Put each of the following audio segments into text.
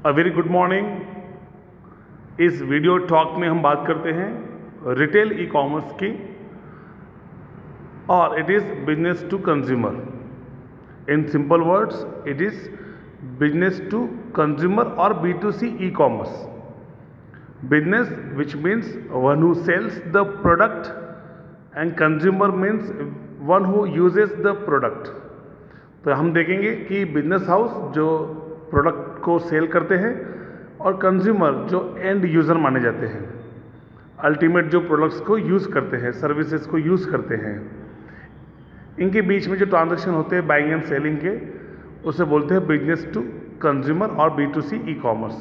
A very good morning. इस video talk में हम बात करते हैं रिटेल ई कॉमर्स की, और it is business to consumer. In simple words, it is business to consumer और B2C E commerce. Business which means one who sells the product and consumer means one who uses the product. तो हम देखेंगे कि business house जो product को sell करते हैं और कंज्यूमर जो एंड यूज़र माने जाते हैं, अल्टीमेट जो प्रोडक्ट्स को यूज़ करते हैं, सर्विसेज को यूज़ करते हैं, इनके बीच में जो ट्रांजैक्शन होते हैं बाइंग एंड सेलिंग के, उसे बोलते हैं बिजनेस टू कंज्यूमर और B2C E commerce.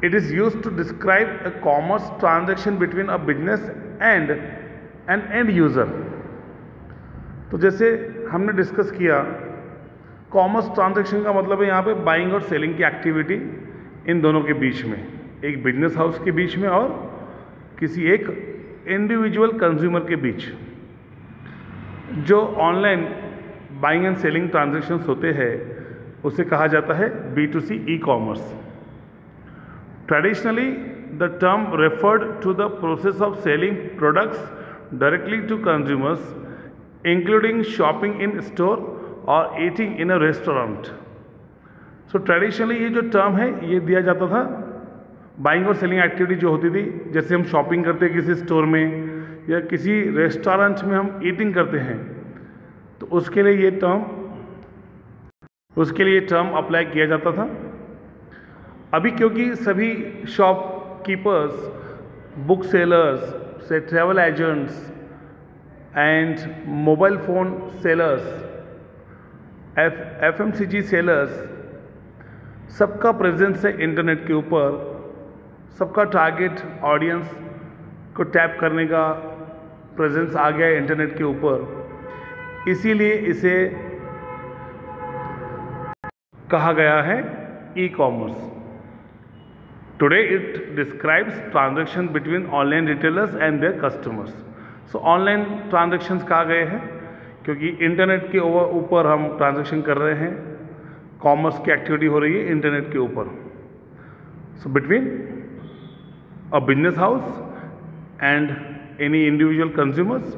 It is used to describe a commerce transaction between a business and an end user. तो जैसे हमने डिस्कस किया, कॉमर्स ट्रांजैक्शन का मतलब है यहाँ पे बाइंग और सेलिंग की एक्टिविटी इन दोनों के बीच में, एक बिजनेस हाउस के बीच में और किसी एक इंडिविजुअल कंज्यूमर के बीच। जो online buying and selling transactions होते हैं उसे कहा जाता है B2C E commerce. Traditionally the term referred to the process of selling products directly to consumers, including shopping in store और eating in a restaurant. So traditionally ये जो term है ये दिया जाता था बाइंग और सेलिंग एक्टिविटी जो होती थी, जैसे हम शॉपिंग करते हैं किसी स्टोर में या किसी रेस्टोरेंट में हम ईटिंग करते हैं, तो उसके लिए ये टर्म अप्लाई किया जाता था। अभी क्योंकि सभी शॉपकीपर्स, बुक सेलर्स से travel agents and mobile phone sellers, FMCG sellers, सबका प्रेजेंस है इंटरनेट के ऊपर, सबका टारगेट ऑडियंस को टैप करने का प्रेजेंस आ गया है इंटरनेट के ऊपर, इसीलिए इसे कहा गया है e commerce. Today it describes transaction between online retailers and their customers. So online transactions कहा गए हैं क्योंकि इंटरनेट के ऊपर हम ट्रांजैक्शन कर रहे हैं, कॉमर्स की एक्टिविटी हो रही है इंटरनेट के ऊपर। So between a business house and any individual consumers,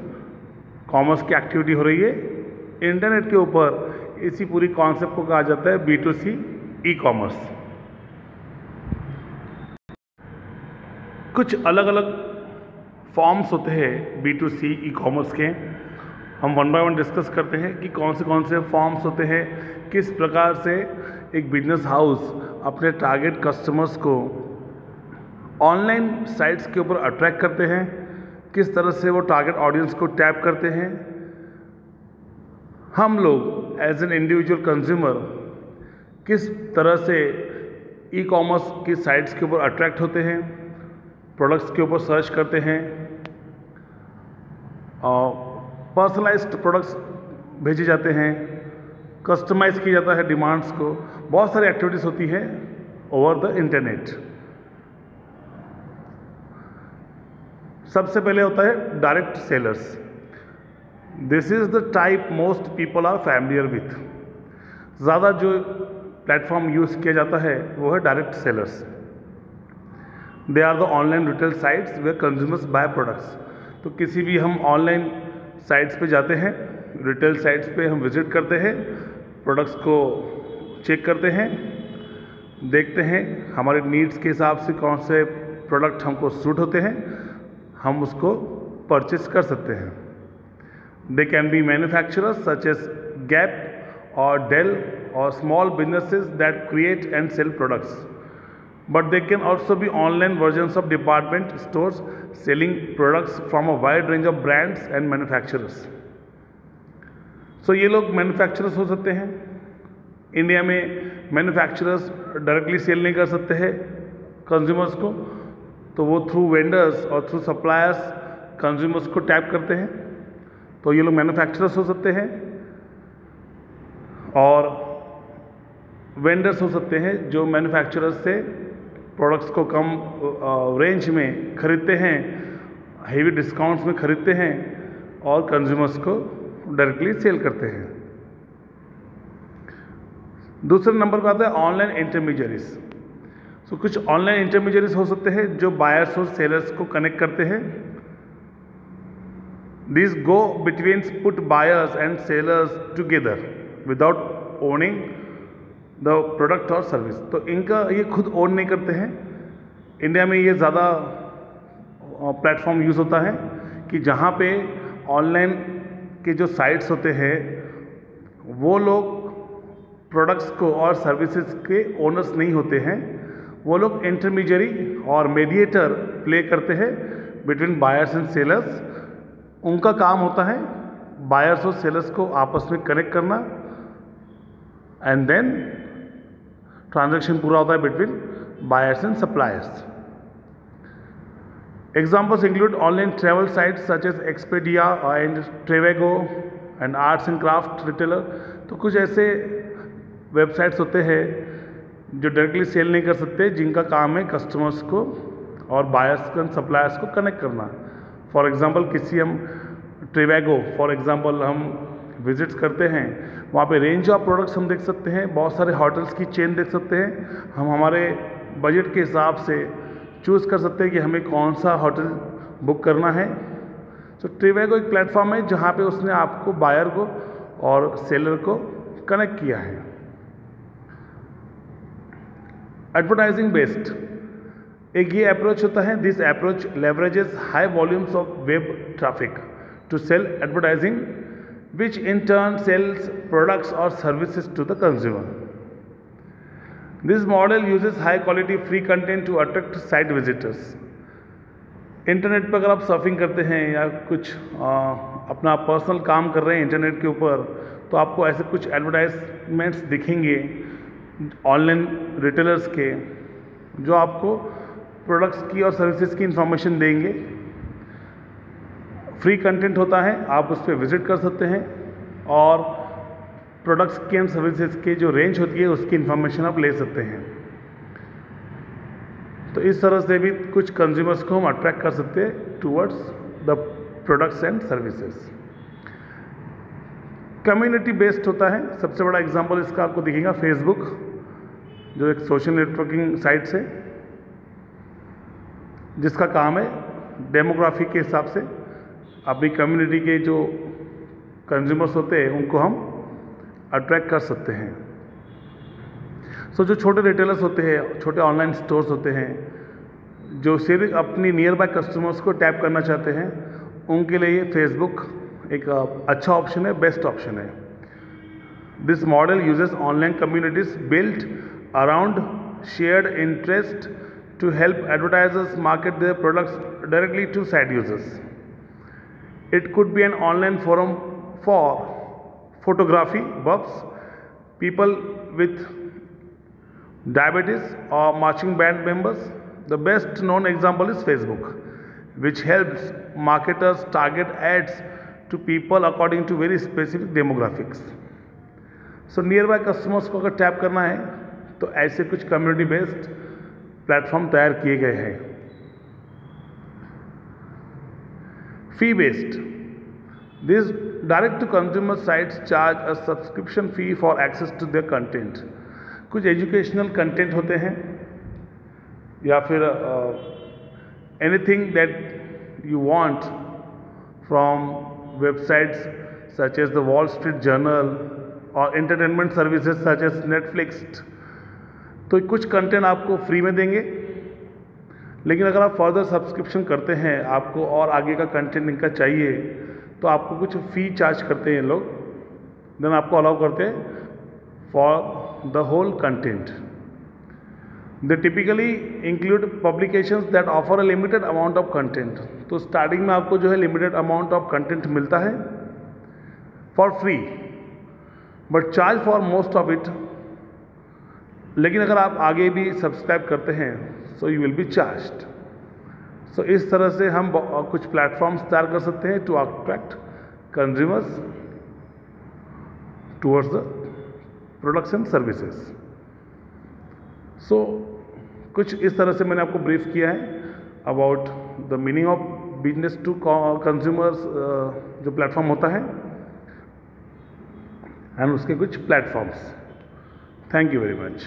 commerce की एक्टिविटी हो रही है इंटरनेट के ऊपर। इसी पूरी कॉन्सेप्ट को कहा जाता है B2C ई कॉमर्स। कुछ अलग अलग फॉर्म्स होते हैं B2C ई कॉमर्स के, हम वन बाय वन डिस्कस करते हैं कि कौन से फॉर्म्स होते हैं, किस प्रकार से एक बिजनेस हाउस अपने टारगेट कस्टमर्स को ऑनलाइन साइट्स के ऊपर अट्रैक्ट करते हैं, किस तरह से वो टारगेट ऑडियंस को टैप करते हैं। हम लोग एज एन इंडिविजुअल कंज्यूमर किस तरह से ई कॉमर्स की साइट्स के ऊपर अट्रैक्ट होते हैं, प्रोडक्ट्स के ऊपर सर्च करते हैं, और पर्सनलाइज्ड प्रोडक्ट्स भेजे जाते हैं, कस्टमाइज़ किया जाता है डिमांड्स को। बहुत सारी एक्टिविटीज़ होती है ओवर द इंटरनेट। सबसे पहले होता है direct sellers. This is the type most people are familiar with. ज़्यादा जो प्लेटफॉर्म यूज़ किया जाता है वो है direct sellers. They are the online retail sites where consumers buy products. तो किसी भी हम ऑनलाइन साइट्स पे जाते हैं, रिटेल साइट्स पे हम विज़िट करते हैं, प्रोडक्ट्स को चेक करते हैं, देखते हैं हमारे नीड्स के हिसाब से कौन से प्रोडक्ट हमको सूट होते हैं, हम उसको परचेस कर सकते हैं। They can be manufacturers such age gap और डेल और small businesses that create and cell products, but they can also be online versions of department stores selling products from a wide range of brands and manufacturers. So ये लोग manufacturers हो सकते हैं। India में manufacturers directly cell नहीं कर सकते हैं कंज्यूमर्स को, तो वो थ्रू वेंडर्स और थ्रू सप्लायर्स कंज्यूमर्स को टैप करते हैं। तो ये लोग मैन्युफैक्चरर्स हो सकते हैं, और वेंडर्स हो सकते हैं जो मैन्युफैक्चरर्स से प्रोडक्ट्स को कम रेंज में खरीदते हैं, हेवी डिस्काउंट्स में खरीदते हैं और कंज्यूमर्स को डायरेक्टली सेल करते हैं। दूसरे नंबर पर आता है ऑनलाइन इंटरमीडियरीज। सो कुछ ऑनलाइन इंटरमीडियरीज हो सकते हैं जो बायर्स और सेलर्स को कनेक्ट करते हैं। This go between put buyers and sellers together without owning the product और सर्विस। तो इनका ये खुद ओन नहीं करते हैं। इंडिया में ये ज़्यादा प्लेटफॉर्म यूज़ होता है कि जहाँ पे ऑनलाइन के जो साइट्स होते हैं वो लोग प्रोडक्ट्स को और सर्विसेज के ओनर्स नहीं होते हैं, वो लोग इंटरमीडियरी और मीडिएटर प्ले करते हैं बिटवीन बायर्स एंड सेलर्स। उनका काम होता है बायर्स और सेलर्स को आपस में कनेक्ट करना एंड देन ट्रांजैक्शन पूरा होता है between buyers and suppliers. Examples include online travel sites such as Expedia and Trivago and arts and craft retailer। तो कुछ ऐसे वेबसाइट्स होते हैं जो डायरेक्टली सेल नहीं कर सकते, जिनका काम है कस्टमर्स को और बायर्स एंड सप्लायर्स को कनेक्ट करना। फॉर एग्जांपल किसी हम ट्रिवैगो फॉर एग्जांपल हम विजिट्स करते हैं, वहाँ पे रेंज ऑफ प्रोडक्ट्स हम देख सकते हैं, बहुत सारे होटल्स की चेन देख सकते हैं। हम हमारे बजट के हिसाब से चूज़ कर सकते हैं कि हमें कौन सा होटल बुक करना है। तो ट्रिवैगो एक प्लेटफॉर्म है जहाँ पे उसने आपको बायर को और सेलर को कनेक्ट किया है। एडवर्टाइजिंग बेस्ड एक ये अप्रोच होता है। This approach leverages high volumes of web traffic to sell advertising which in turn sells products और services to the consumer. This model uses high quality free content to attract site visitors। Internet पर अगर आप surfing करते हैं या कुछ अपना personal काम कर रहे हैं इंटरनेट के ऊपर, तो आपको ऐसे कुछ एडवर्टाइजमेंट्स दिखेंगे ऑनलाइन रिटेलर्स के जो आपको प्रोडक्ट्स की और सर्विसेज की इंफॉर्मेशन देंगे। फ्री कंटेंट होता है, आप उस पर विजिट कर सकते हैं और प्रोडक्ट्स के एंड सर्विसेज के जो रेंज होती है उसकी इंफॉर्मेशन आप ले सकते हैं। तो इस तरह से भी कुछ कंज्यूमर्स को हम अट्रैक्ट कर सकते हैं towards the products and services. Community based होता है। सबसे बड़ा एग्जांपल इसका आपको दिखेगा फेसबुक, जो एक सोशल नेटवर्किंग साइट्स है जिसका काम है डेमोग्राफी के हिसाब से अपनी कम्युनिटी के जो कंज्यूमर्स होते हैं उनको हम अट्रैक्ट कर सकते हैं। सो जो छोटे रिटेलर्स होते हैं, छोटे ऑनलाइन स्टोर्स होते हैं जो सिर्फ अपनी नियर बाय कस्टमर्स को टैप करना चाहते हैं, उनके लिए ये फेसबुक एक अच्छा ऑप्शन है, बेस्ट ऑप्शन है। This model uses online communities built around shared interest to help advertisers market their products directly to site users. It could be an online forum for photography buffs, people with diabetes or marching band members. The best known example is Facebook, which helps marketers target ads to people according to very specific demographics. So nearby customers को अगर tap करना है तो ऐसे कुछ community based platform तैयार किए गए हैं। फी based These direct-to-consumer sites charge a subscription fee for access to their content। कुछ एजुकेशनल कंटेंट होते हैं या फिर anything that you want from websites such as the Wall Street Journal or entertainment services such as Netflix। तो कुछ content आपको free में देंगे, लेकिन अगर आप फर्दर सब्सक्रिप्शन करते हैं, आपको और आगे का कंटेंट इनका चाहिए, तो आपको कुछ फ़ी चार्ज करते हैं लोग, देन आपको अलाउ करते हैं for the whole content. They typically include publications that offer a limited amount of content. तो स्टार्टिंग में आपको जो है लिमिटेड अमाउंट ऑफ कंटेंट मिलता है for free, but charge for most of it. लेकिन अगर आप आगे भी सब्सक्राइब करते हैं so you will be charged. So इस तरह से हम कुछ प्लेटफॉर्म्स तैयार कर सकते हैं to attract consumers towards the products and services. So कुछ इस तरह से मैंने आपको ब्रीफ किया है about the meaning of business to consumers जो प्लेटफॉर्म होता है एंड उसके कुछ platforms. Thank you very much.